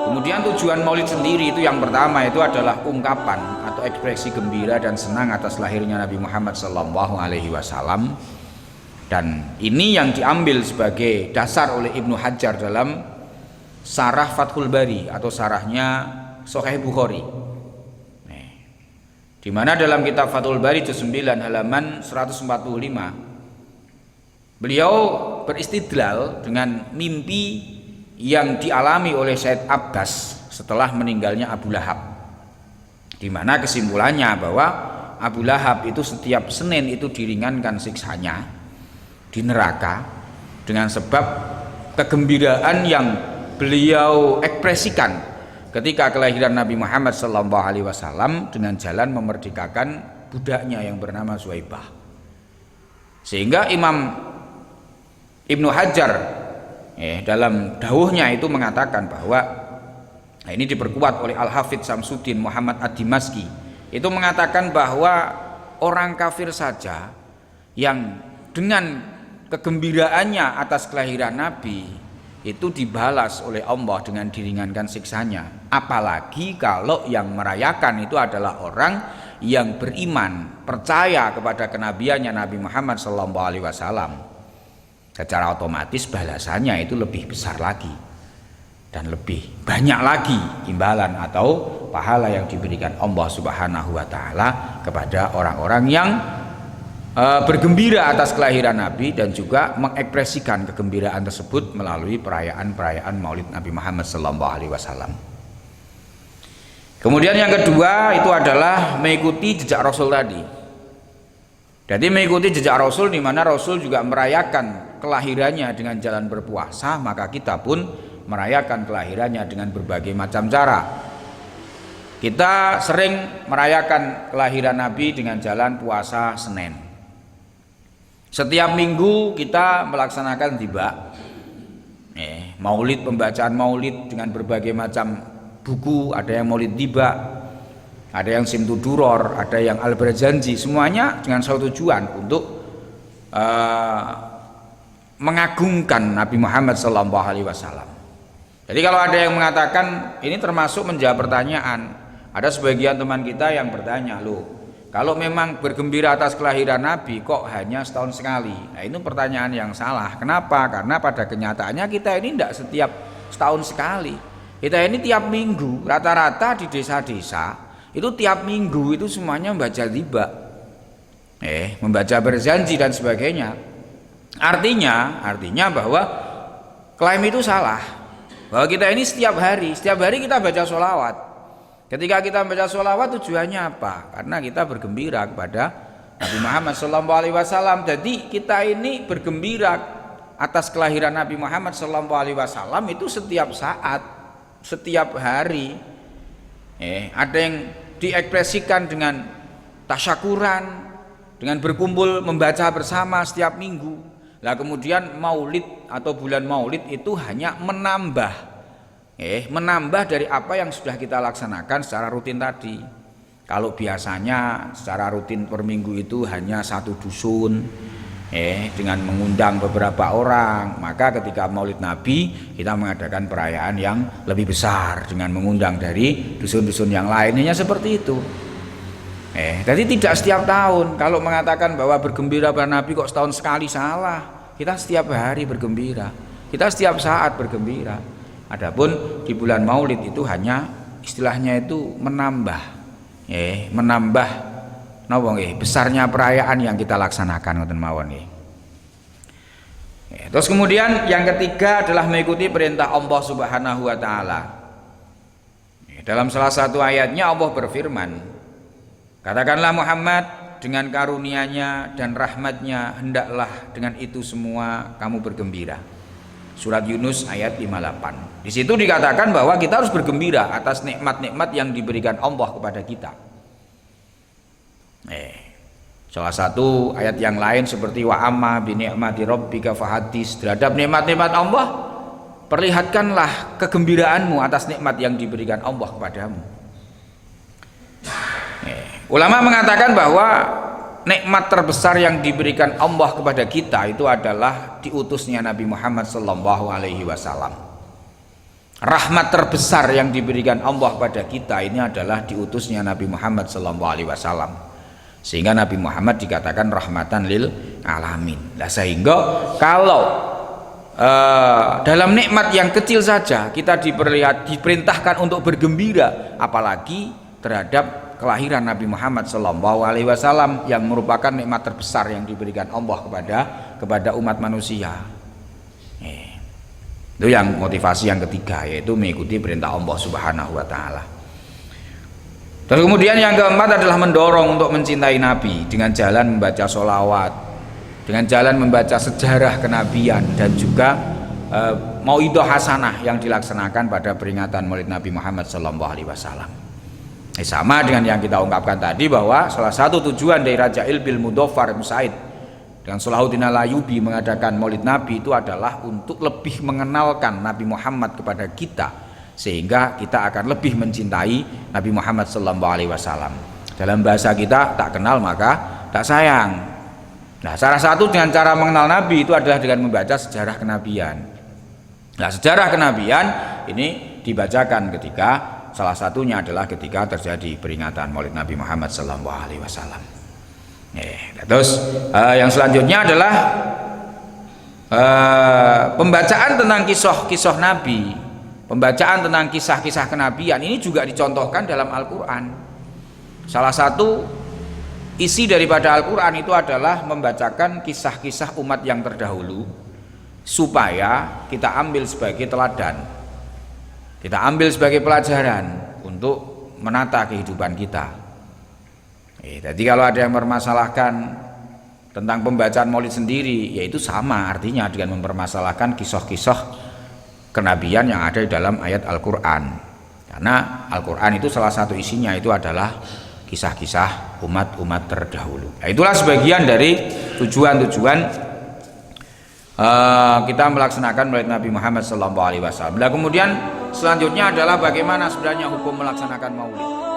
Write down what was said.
Kemudian tujuan Maulid sendiri itu yang pertama itu adalah ungkapan atau ekspresi gembira dan senang atas lahirnya Nabi Muhammad SAW. Dan ini yang diambil sebagai dasar oleh Ibnu Hajar dalam Syarah Fathul Bari atau syarahnya Sahih Bukhari. Di mana dalam kitab Fathul Bari juz 9 halaman 145 beliau beristidlal dengan mimpi yang dialami oleh Said Abbas setelah meninggalnya Abu Lahab, di mana kesimpulannya bahwa Abu Lahab itu setiap Senin itu diringankan siksanya di neraka dengan sebab kegembiraan yang beliau ekspresikan ketika kelahiran Nabi Muhammad SAW dengan jalan memerdekakan budaknya yang bernama Suhaibah. Sehingga Imam Ibnu Hajar dalam dawuhnya itu mengatakan bahwa ini diperkuat oleh Al-Hafidz Samsuddin Muhammad Ad-Dimashqi, itu mengatakan bahwa orang kafir saja yang dengan kegembiraannya atas kelahiran Nabi itu dibalas oleh Allah dengan diringankan siksanya, apalagi kalau yang merayakan itu adalah orang yang beriman, percaya kepada kenabiannya Nabi Muhammad SAW. Secara otomatis balasannya itu lebih besar lagi dan lebih banyak lagi imbalan atau pahala yang diberikan Allah Subhanahu wa taala kepada orang-orang yang bergembira atas kelahiran Nabi dan juga mengekspresikan kegembiraan tersebut melalui perayaan-perayaan Maulid Nabi Muhammad SAW. Kemudian yang kedua itu adalah mengikuti jejak Rasul tadi. Jadi mengikuti jejak Rasul, di mana Rasul juga merayakan kelahirannya dengan jalan berpuasa, maka kita pun merayakan kelahirannya dengan berbagai macam cara. Kita sering merayakan kelahiran Nabi dengan jalan puasa Senin. Setiap minggu kita melaksanakan tiba maulid, pembacaan maulid dengan berbagai macam buku. Ada yang maulid tiba, ada yang simtu duror, ada yang al-barzanji, semuanya dengan satu tujuan untuk mengagungkan Nabi Muhammad SAW. Jadi kalau ada yang mengatakan ini termasuk menjawab pertanyaan, ada sebagian teman kita yang bertanya, loh kalau memang bergembira atas kelahiran Nabi kok hanya setahun sekali? Nah, itu pertanyaan yang salah. Kenapa? Karena pada kenyataannya kita ini tidak setiap setahun sekali. Kita ini tiap minggu, rata-rata di desa-desa itu tiap minggu itu semuanya membaca tiba, membaca berjanji dan sebagainya. Artinya bahwa klaim itu salah. Bahwa kita ini setiap hari kita baca sholawat. Ketika kita membaca sholawat tujuannya apa? Karena kita bergembira kepada Nabi Muhammad SAW. Jadi kita ini bergembira atas kelahiran Nabi Muhammad SAW itu setiap saat, setiap hari. Ada yang diekspresikan dengan tasyakuran, dengan berkumpul membaca bersama setiap minggu. Nah kemudian maulid atau bulan maulid itu hanya menambah dari apa yang sudah kita laksanakan secara rutin tadi. Kalau biasanya secara rutin per minggu itu hanya satu dusun dengan mengundang beberapa orang, maka ketika Maulid Nabi kita mengadakan perayaan yang lebih besar dengan mengundang dari dusun-dusun yang lainnya, seperti itu. Jadi tidak setiap tahun. Kalau mengatakan bahwa bergembira pada Nabi kok setahun sekali, salah. Kita setiap hari bergembira, kita setiap saat bergembira. Adapun di bulan Maulid itu hanya istilahnya itu menambah besarnya perayaan yang kita laksanakan ngoten mawon nggih. Terus kemudian yang ketiga adalah mengikuti perintah Allah Subhanahu wa taala. Dalam salah satu ayatnya Allah berfirman, katakanlah Muhammad, dengan karunia-Nya dan rahmat-Nya hendaklah dengan itu semua kamu bergembira. Surat Yunus ayat 58. Di situ dikatakan bahwa kita harus bergembira atas nikmat-nikmat yang diberikan Allah kepada kita. Salah satu ayat yang lain seperti wa amma bi ni'mati rabbika fahadits, terhadap nikmat-nikmat Allah perlihatkanlah kegembiraanmu atas nikmat yang diberikan Allah kepadamu. Ulama mengatakan bahwa nikmat terbesar yang diberikan Allah kepada kita itu adalah diutusnya Nabi Muhammad SAW. rahmat terbesar yang diberikan Allah pada kita ini adalah diutusnya Nabi Muhammad SAW, sehingga Nabi Muhammad dikatakan rahmatan lil alamin. Nah, sehingga kalau dalam nikmat yang kecil saja kita diperintahkan untuk bergembira, apalagi terhadap kelahiran Nabi Muhammad SAW yang merupakan nikmat terbesar yang diberikan Allah kepada umat manusia. Itu yang motivasi yang ketiga, yaitu mengikuti perintah Allah Subhanahu wa taala. Terus kemudian yang keempat adalah mendorong untuk mencintai Nabi dengan jalan membaca sholawat, dengan jalan membaca sejarah kenabian, dan juga mauidhah hasanah yang dilaksanakan pada peringatan Maulid Nabi Muhammad SAW. Sama dengan yang kita ungkapkan tadi, bahwa salah satu tujuan dari Raja Bil Mudhaffar Ibn Said dengan Salahuddin Al-Ayyubi mengadakan Maulid Nabi itu adalah untuk lebih mengenalkan Nabi Muhammad kepada kita, sehingga kita akan lebih mencintai Nabi Muhammad SAW. Dalam bahasa kita, tak kenal maka tak sayang. Nah, salah satu dengan cara mengenal Nabi itu adalah dengan membaca sejarah kenabian. Nah, sejarah kenabian ini dibacakan ketika, salah satunya adalah ketika terjadi peringatan Maulid Nabi Muhammad SAW. Terus yang selanjutnya adalah pembacaan tentang kisah-kisah Nabi, pembacaan tentang kisah-kisah kenabian ini juga dicontohkan dalam Al-Quran. Salah satu isi daripada Al-Quran itu adalah membacakan kisah-kisah umat yang terdahulu, supaya kita ambil sebagai teladan, kita ambil sebagai pelajaran untuk menata kehidupan kita. Jadi kalau ada yang mempermasalahkan tentang pembacaan Maulid sendiri, yaitu sama artinya dengan mempermasalahkan kisah-kisah kenabian yang ada di dalam ayat Al-Quran. Karena Al-Quran itu salah satu isinya itu adalah kisah-kisah umat-umat terdahulu. Nah, itulah sebagian dari tujuan-tujuan kita melaksanakan Maulid Nabi Muhammad SAW. Nah, kemudian selanjutnya adalah bagaimana sebenarnya hukum melaksanakan Maulid.